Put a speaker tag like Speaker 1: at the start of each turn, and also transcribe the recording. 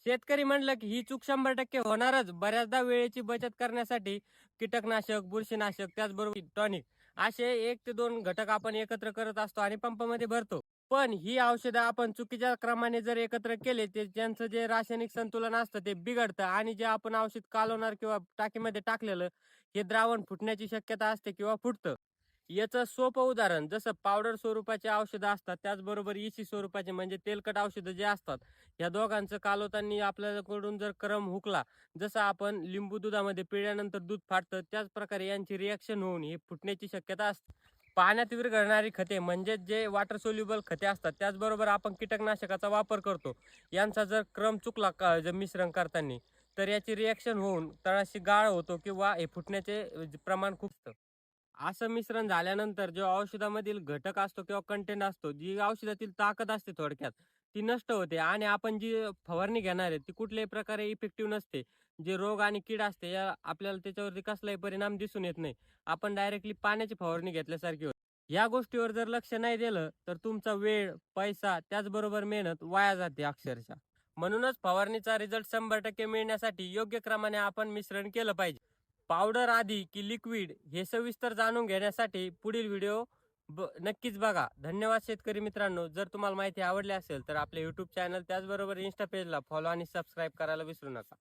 Speaker 1: शेतकरी म्हणलं की ही चूक 100% होणारच. बऱ्याचदा वेळेची बचत करण्यासाठी कीटकनाशक, बुरशीनाशक त्याचबरोबर टॉनिक असे 1 ते 2 घटक आपण एकत्र करत असतो आणि पंपामध्ये भरतो. पण ही औषधं आपण चुकीच्या क्रमाने जर एकत्र केले, ते त्यांचं जे रासायनिक संतुलन असतं ते बिघडतं आणि जे आपण औषध कालवणार किंवा टाकीमध्ये टाकलेलं, हे द्रावण फुटण्याची शक्यता असते किंवा फुटतं. याचं सोपं उदाहरण जसं पावडर स्वरूपाची औषधं असतात, त्याचबरोबर इसी स्वरूपाचे म्हणजे तेलकट औषधं जे असतात, या दोघांचं कालवताना आपल्याकडून जर क्रम हुकला, जसं आपण लिंबू दुधामध्ये पिळल्यानंतर दूध फाटतं, त्याच प्रकारे यांची रिएक्शन होऊन ही फुटण्याची शक्यता असते. पाण्यात विरघळणारी खते म्हणजेच जे वॉटर सोल्युबल खते असतात, त्याचबरोबर आपण कीटकनाशकाचा वापर करतो. यांचा जर क्रम चुकला जर मिश्रण करताना, तर याची रिएक्शन होऊन तळाशी गाळ होतो किंवा हे फुटण्याचे प्रमाण खूप असतं. असं मिश्रण झाल्यानंतर जो औषधामधील घटक असतो किंवा कंटेंट असतो, जी औषधातील ताकद असते थोडक्यात, ती नष्ट होते आणि आपण जी फवारणी घेणार आहे, ती कुठल्याही प्रकारे इफेक्टिव्ह नसते. जे रोग आणि कीड असते, या आपल्याला त्याच्यावरती कसलाही परिणाम दिसून येत नाही. आपण डायरेक्टली पाण्याची फवारणी घेतल्यासारखी होते. या गोष्टीवर जर लक्ष नाही दिलं, तर तुमचा वेळ, पैसा त्याचबरोबर मेहनत वाया जाते अक्षरशः. म्हणूनच फवारणीचा रिझल्ट 100% मिळण्यासाठी योग्य क्रमाने आपण मिश्रण केलं पाहिजे. पावडर आधी की लिक्विड हे सविस्तर जाणून घेण्यासाठी पुढील व्हिडिओ नक्कीच बघा. धन्यवाद शेतकरी मित्रांनो. जर तुम्हाला माहिती आवडली असेल तर आपले यूट्यूब चॅनल त्याचबरोबर इन्स्टा पेजला फॉलो आणि सबस्क्राईब करायला विसरू नका.